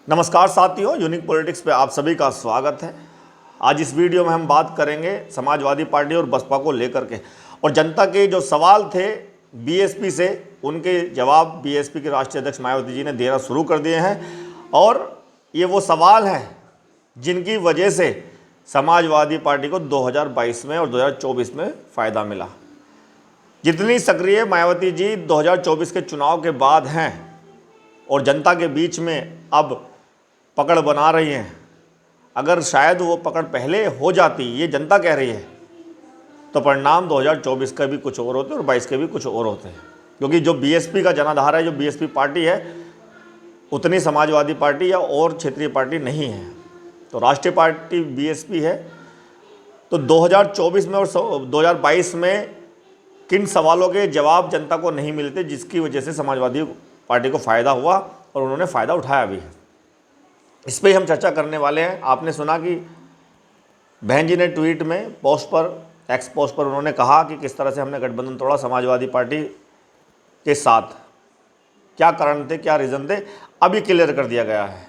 नमस्कार साथियों, unique politics पे आप सभी का स्वागत है। आज इस वीडियो में हम बात करेंगे समाजवादी पार्टी और बसपा को लेकर के, और जनता के जो सवाल थे बीएसपी से, उनके जवाब बीएसपी के राष्ट्रीय अध्यक्ष मायावती जी ने देना शुरू कर दिए हैं। और ये वो सवाल हैं जिनकी वजह से समाजवादी पार्टी को 2022 में और 2024 में फ़ायदा मिला। जितनी सक्रिय मायावती जी 2024 के चुनाव के बाद हैं और जनता के बीच में अब पकड़ बना रही हैं, अगर शायद वो पकड़ पहले हो जाती, ये जनता कह रही है, तो परिणाम 2024 का भी कुछ और होते और 22 के भी कुछ और होते हैं। क्योंकि जो बीएसपी का जनाधार है, जो बीएसपी पार्टी है, उतनी समाजवादी पार्टी या और क्षेत्रीय पार्टी नहीं है। तो राष्ट्रीय पार्टी बीएसपी है। तो 2024 में और 2022 में किन सवालों के जवाब जनता को नहीं मिलते, जिसकी वजह से समाजवादी पार्टी को फ़ायदा हुआ और उन्होंने फ़ायदा उठाया भी है, इस पर हम चर्चा करने वाले हैं। आपने सुना कि बहन जी ने ट्वीट में पोस्ट पर, एक्स पोस्ट पर उन्होंने कहा कि किस तरह से हमने गठबंधन तोड़ा समाजवादी पार्टी के साथ, क्या कारण थे, क्या रीज़न थे, अभी क्लियर कर दिया गया है।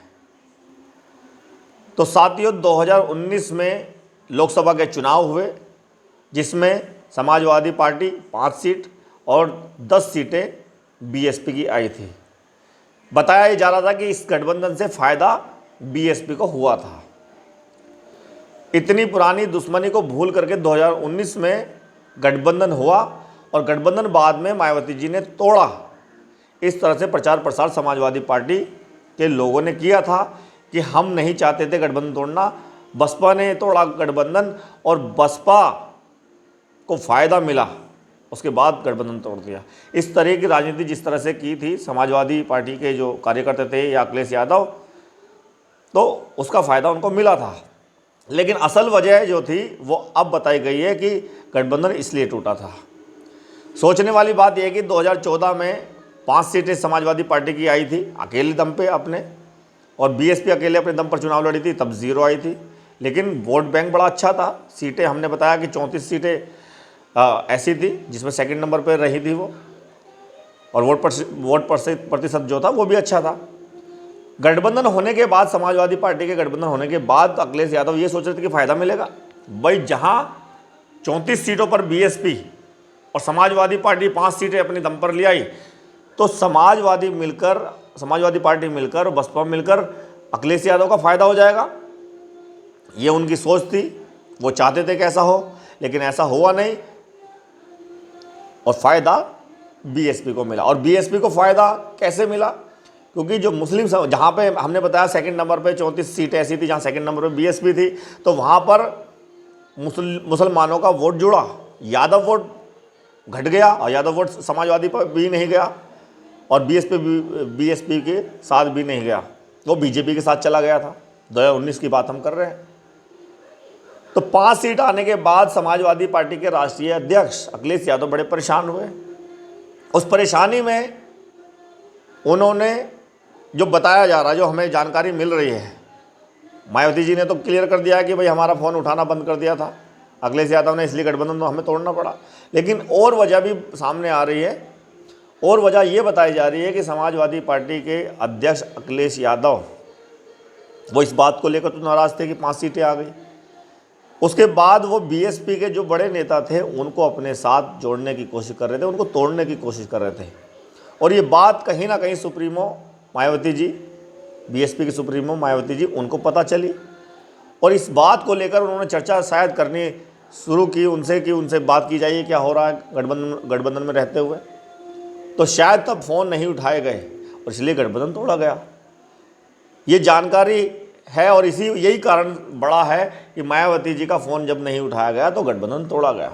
तो साथियों, 2019 में लोकसभा के चुनाव हुए, जिसमें समाजवादी पार्टी 5 सीट और 10 सीटें बीएसपी की आई थी। बताया जा रहा था कि इस गठबंधन से फ़ायदा बीएसपी को हुआ था। इतनी पुरानी दुश्मनी को भूल करके 2019 में गठबंधन हुआ और गठबंधन बाद में मायावती जी ने तोड़ा। इस तरह से प्रचार प्रसार समाजवादी पार्टी के लोगों ने किया था कि हम नहीं चाहते थे गठबंधन तोड़ना, बसपा ने तोड़ा गठबंधन और बसपा को फ़ायदा मिला, उसके बाद गठबंधन तोड़ दिया। इस तरह की राजनीति जिस तरह से की थी समाजवादी पार्टी के जो कार्यकर्ता थे या अखिलेश यादव, तो उसका फ़ायदा उनको मिला था। लेकिन असल वजह जो थी वो अब बताई गई है कि गठबंधन इसलिए टूटा था। सोचने वाली बात यह है कि 2014 में 5 सीटें समाजवादी पार्टी की आई थी अकेले दम पे अपने, और बीएसपी अकेले अपने दम पर चुनाव लड़ी थी, तब 0 आई थी। लेकिन वोट बैंक बड़ा अच्छा था। सीटें हमने बताया कि 34 सीटें ऐसी थी जिसमें सेकंड नंबर पर रही थी वो, और वोट प्रतिशत जो था वो भी अच्छा था। गठबंधन होने के बाद, समाजवादी पार्टी के गठबंधन होने के बाद अखिलेश यादव ये सोच रहे थे कि फ़ायदा मिलेगा। भाई, जहां 34 सीटों पर बीएसपी और समाजवादी पार्टी 5 सीटें अपने दम पर ले आई, तो समाजवादी पार्टी मिलकर और बसपा मिलकर अखिलेश यादव का फ़ायदा हो जाएगा। ये उनकी सोच थी, वो चाहते थे कि ऐसा हो, लेकिन ऐसा हुआ नहीं और फ़ायदा बीएसपी को मिला। और बीएसपी को फ़ायदा कैसे मिला? क्योंकि जो मुस्लिम, जहाँ पे हमने बताया सेकंड नंबर पे 34 सीटें ऐसी थी जहाँ सेकंड नंबर पे बीएसपी थी, तो वहाँ पर मुसलमानों का वोट जुड़ा, यादव वोट घट गया और यादव वोट समाजवादी पर भी नहीं गया और बीएसपी के साथ भी नहीं गया, वो बीजेपी के साथ चला गया था। 2019 की बात हम कर रहे हैं। तो 5 सीट आने के बाद समाजवादी पार्टी के राष्ट्रीय अध्यक्ष अखिलेश यादव बड़े परेशान हुए। उस परेशानी में उन्होंने, जो बताया जा रहा है, जो हमें जानकारी मिल रही है, मायावती जी ने तो क्लियर कर दिया कि भाई हमारा फ़ोन उठाना बंद कर दिया था अखिलेश यादव ने, इसलिए गठबंधन तो हमें तोड़ना पड़ा। लेकिन और वजह भी सामने आ रही है, और वजह ये बताई जा रही है कि समाजवादी पार्टी के अध्यक्ष अखिलेश यादव, वो इस बात को लेकर तो नाराज़ थे कि 5 सीटें आ गई। उसके बाद वो बीएसपी के जो बड़े नेता थे उनको अपने साथ जोड़ने की कोशिश कर रहे थे, उनको तोड़ने की कोशिश कर रहे थे। और ये बात कहीं ना कहीं सुप्रीमो मायावती जी, बीएसपी की सुप्रीमो मायावती जी, उनको पता चली और इस बात को लेकर उन्होंने चर्चा शायद करनी शुरू की उनसे, कि उनसे बात की जाइए क्या हो रहा है गठबंधन में रहते हुए। तो शायद तब फ़ोन नहीं उठाए गए और इसलिए गठबंधन तोड़ा गया। ये जानकारी है और यही कारण बड़ा है कि मायावती जी का फ़ोन जब नहीं उठाया गया तो गठबंधन तोड़ा गया।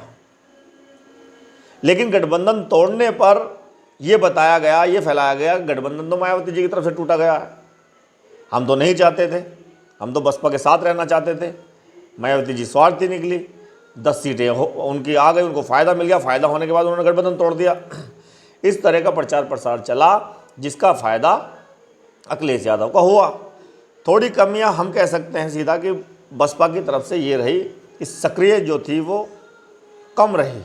लेकिन गठबंधन तोड़ने पर यह बताया गया, ये फैलाया गया, गठबंधन तो मायावती जी की तरफ से टूटा गया है, हम तो नहीं चाहते थे, हम तो बसपा के साथ रहना चाहते थे, मायावती जी स्वार्थी निकली, 10 सीटें उनकी आ गई, उनको फ़ायदा मिल गया, फ़ायदा होने के बाद उन्होंने गठबंधन तोड़ दिया। इस तरह का प्रचार प्रसार चला जिसका फ़ायदा अखिलेश यादव का हुआ। थोड़ी कमियां हम कह सकते हैं सीधा कि बसपा की तरफ से ये रही कि सक्रिय जो थी वो कम रही।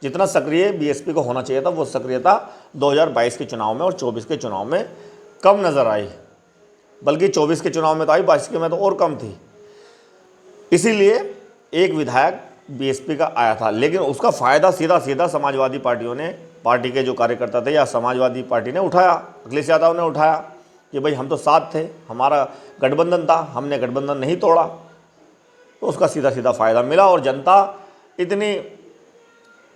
जितना सक्रिय बीएसपी को होना चाहिए था वो सक्रियता 2022 के चुनाव में और 24 के चुनाव में कम नज़र आई। बल्कि 24 के चुनाव में तो आई, 22 के में तो और कम थी। इसीलिए एक विधायक बीएसपी का आया था, लेकिन उसका फ़ायदा सीधा सीधा समाजवादी पार्टियों ने, पार्टी के जो कार्यकर्ता थे या समाजवादी पार्टी ने उठाया, अखिलेश यादव ने उठाया कि भाई हम तो साथ थे, हमारा गठबंधन था, हमने गठबंधन नहीं तोड़ा, तो उसका सीधा सीधा फ़ायदा मिला। और जनता इतनी,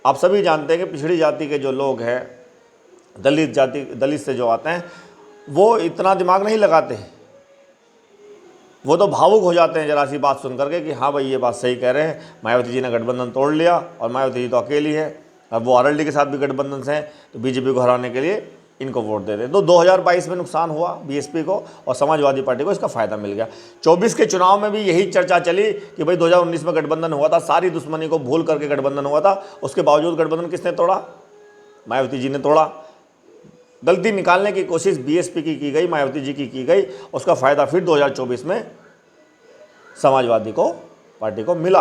आप सभी जानते हैं कि पिछड़ी जाति के जो लोग हैं, दलित से जो आते हैं, वो इतना दिमाग नहीं लगाते, वो तो भावुक हो जाते हैं जरा सी बात सुन करके कि हाँ भाई ये बात सही कह रहे हैं, मायावती जी ने गठबंधन तोड़ लिया और मायावती जी तो अकेली है, अब वो आरएलडी के साथ भी गठबंधन से हैं, तो बीजेपी को हराने के लिए इनको वोट दे दें। तो 2022 में नुकसान हुआ बीएसपी को और समाजवादी पार्टी को इसका फ़ायदा मिल गया। 24 के चुनाव में भी यही चर्चा चली कि भाई 2019 में गठबंधन हुआ था, सारी दुश्मनी को भूल करके गठबंधन हुआ था, उसके बावजूद गठबंधन किसने तोड़ा? मायावती जी ने तोड़ा। गलती निकालने की कोशिश बीएसपी की गई, मायावती जी की गई, उसका फ़ायदा फिर 2024 में समाजवादी को पार्टी को मिला।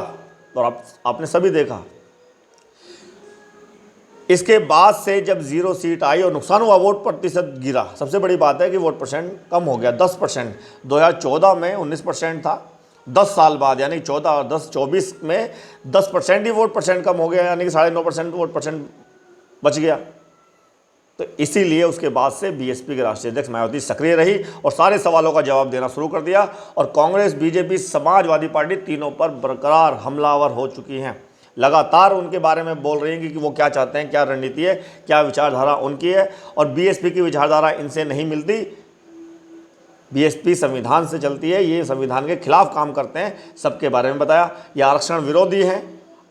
और आपने सभी देखा। इसके बाद से जब 0 सीट आई और नुकसान हुआ, वोट प्रतिशत गिरा। सबसे बड़ी बात है कि वोट परसेंट कम हो गया, 10%। 2014 में 19% था, 10 साल बाद यानी 14 और 10 24 में 10% ही वोट परसेंट कम हो गया, यानी कि 9.5% वोट परसेंट बच गया। तो इसीलिए उसके बाद से बीएसपी के राष्ट्रीय अध्यक्ष मायावती सक्रिय रही और सारे सवालों का जवाब देना शुरू कर दिया। और कांग्रेस, बीजेपी, समाजवादी पार्टी तीनों पर बरकरार हमलावर हो चुकी हैं, लगातार उनके बारे में बोल रही हैं कि वो क्या चाहते हैं, क्या रणनीति है, क्या विचारधारा उनकी है। और बीएसपी की विचारधारा इनसे नहीं मिलती। बीएसपी संविधान से चलती है, ये संविधान के खिलाफ काम करते हैं, सबके बारे में बताया। ये आरक्षण विरोधी हैं,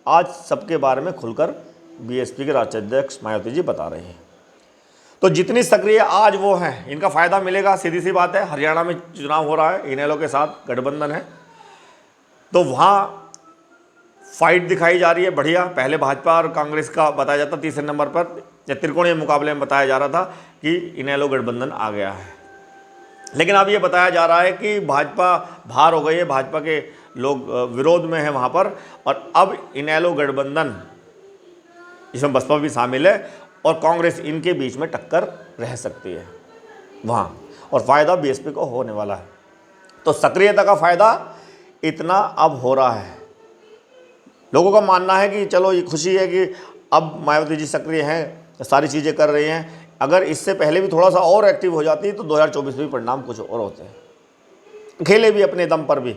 आज सबके बारे में खुलकर बीएसपी के राष्ट्रीय अध्यक्ष मायावती जी बता रहे हैं। तो जितनी सक्रिय आज वो हैं, इनका फ़ायदा मिलेगा, सीधी सी बात है। हरियाणा में चुनाव हो रहा है, इनेलो के साथ गठबंधन है, तो वहाँ फाइट दिखाई जा रही है बढ़िया। पहले भाजपा और कांग्रेस का बताया जाता, तीसरे नंबर पर या त्रिकोणीय मुकाबले में बताया जा रहा था कि इनेलो गठबंधन आ गया है। लेकिन अब ये बताया जा रहा है कि भाजपा बाहर हो गई है, भाजपा के लोग विरोध में हैं वहाँ पर, और अब इनेलो गठबंधन, इसमें बसपा भी शामिल है, और कांग्रेस इनके बीच में टक्कर रह सकती है वहाँ, और फ़ायदा बीएसपी को होने वाला है। तो सक्रियता का फ़ायदा इतना अब हो रहा है। लोगों का मानना है कि चलो ये खुशी है कि अब मायावती जी सक्रिय हैं, सारी चीज़ें कर रही हैं, अगर इससे पहले भी थोड़ा सा और एक्टिव हो जाती तो 2024 में भी परिणाम कुछ और होते हैं। अकेले भी, अपने दम पर भी,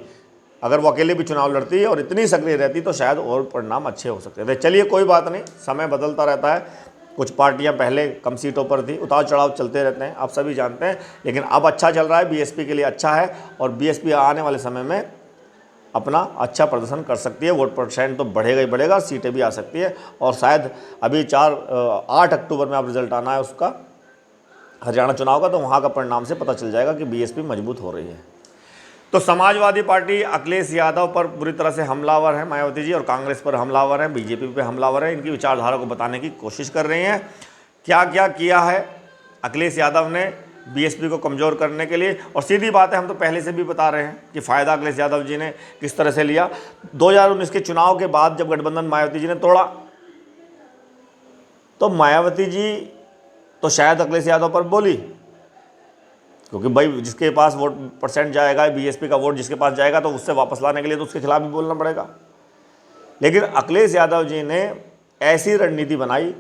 अगर वो अकेले भी चुनाव लड़ती है और इतनी सक्रिय रहती तो शायद और परिणाम अच्छे हो सकते थे। चलिए कोई बात नहीं, समय बदलता रहता है। कुछ पार्टियां पहले कम सीटों पर थी, उतार चढ़ाव चलते रहते हैं, आप सभी जानते हैं, लेकिन अब अच्छा चल रहा है, बीएसपी के लिए अच्छा है, और बीएसपी आने वाले समय में अपना अच्छा प्रदर्शन कर सकती है। वोट परसेंट तो बढ़ेगा ही बढ़ेगा, सीटें भी आ सकती है, और शायद अभी 8 अक्टूबर में अब रिजल्ट आना है उसका, हरियाणा चुनाव का, तो वहाँ का परिणाम से पता चल जाएगा कि बीएसपी मजबूत हो रही है। तो समाजवादी पार्टी अखिलेश यादव पर बुरी तरह से हमलावर है मायावती जी, और कांग्रेस पर हमलावर है, बीजेपी पे हमलावर है। इनकी विचारधारा को बताने की कोशिश कर रही हैं। क्या क्या किया है अखिलेश यादव ने बीएसपी को कमज़ोर करने के लिए, और सीधी बात है, हम तो पहले से भी बता रहे हैं कि फ़ायदा अखिलेश यादव जी ने किस तरह से लिया। 2019 के चुनाव के बाद जब गठबंधन मायावती जी ने तोड़ा, तो मायावती जी तो शायद अखिलेश यादव पर बोली, क्योंकि भाई जिसके पास वोट परसेंट जाएगा, बीएसपी का वोट जिसके पास जाएगा, तो उससे वापस लाने के लिए तो उसके खिलाफ भी बोलना पड़ेगा। लेकिन अखिलेश यादव जी ने ऐसी रणनीति बनाई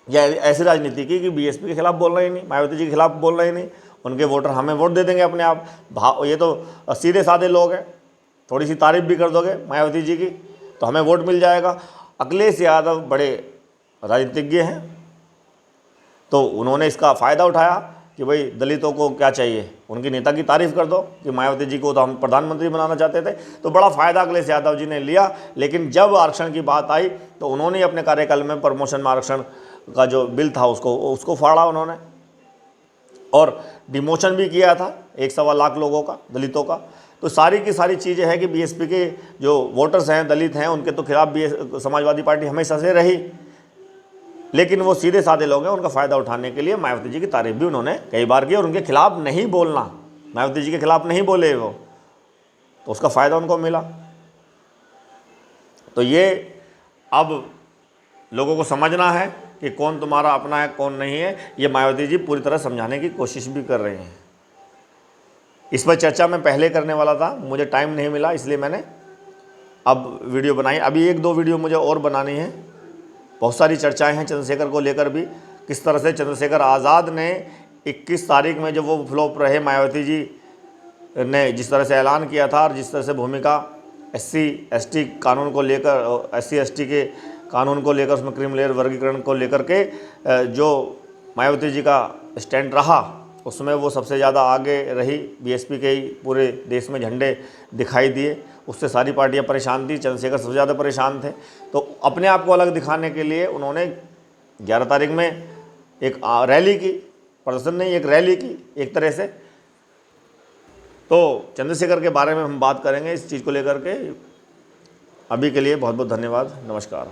या ऐसी राजनीति की कि बीएसपी के खिलाफ बोलना ही नहीं, मायावती जी के खिलाफ बोलना ही नहीं, उनके वोटर हमें वोट दे देंगे अपने आप। ये तो सीधे साधे लोग हैं, थोड़ी सी तारीफ भी कर दोगे मायावती जी की तो हमें वोट मिल जाएगा। अखिलेश यादव बड़े राजनीतिज्ञ हैं, तो उन्होंने इसका फ़ायदा उठाया कि भाई दलितों को क्या चाहिए, उनकी नेता की तारीफ़ कर दो कि मायावती जी को तो हम प्रधानमंत्री बनाना चाहते थे। तो बड़ा फ़ायदा अखिलेश यादव जी ने लिया। लेकिन जब आरक्षण की बात आई तो उन्होंने अपने कार्यकाल में प्रमोशन में आरक्षण का जो बिल था उसको फाड़ा उन्होंने, और डिमोशन भी किया था 1.25 लाख लोगों का, दलितों का। तो सारी की सारी चीज़ें हैं कि बीएसपी के जो वोटर्स हैं, दलित हैं, उनके तो खिलाफ भी समाजवादी पार्टी हमेशा से रही, लेकिन वो सीधे साधे लोग हैं, उनका फ़ायदा उठाने के लिए मायावती जी की तारीफ भी उन्होंने कई बार की, और उनके खिलाफ नहीं बोलना, मायावती जी के खिलाफ नहीं बोले वो, तो उसका फ़ायदा उनको मिला। तो ये अब लोगों को समझना है कि कौन तुम्हारा अपना है, कौन नहीं है। ये मायावती जी पूरी तरह समझाने की कोशिश भी कर रहे हैं। इस पर चर्चा मैं पहले करने वाला था, मुझे टाइम नहीं मिला, इसलिए मैंने अब वीडियो बनाई। अभी 1-2 वीडियो मुझे और बनानी है। बहुत सारी चर्चाएं हैं चंद्रशेखर को लेकर भी, किस तरह से चंद्रशेखर आज़ाद ने 21 तारीख में जब वो फ्लॉप रहे, मायावती जी ने जिस तरह से ऐलान किया था और जिस तरह से भूमिका SC/ST कानून को लेकर, SC/ST के कानून को लेकर, उसमें क्रीमी लेयर वर्गीकरण को लेकर के जो मायावती जी का स्टैंड रहा, उसमें वो सबसे ज़्यादा आगे रही। BSP के ही पूरे देश में झंडे दिखाई दिए, उससे सारी पार्टियां परेशान थी, चंद्रशेखर सबसे ज़्यादा परेशान थे। तो अपने आप को अलग दिखाने के लिए उन्होंने 11 तारीख में एक रैली की, प्रदर्शन नहीं, एक रैली की एक तरह से। तो चंद्रशेखर के बारे में हम बात करेंगे इस चीज़ को लेकर के। अभी के लिए बहुत बहुत धन्यवाद, नमस्कार।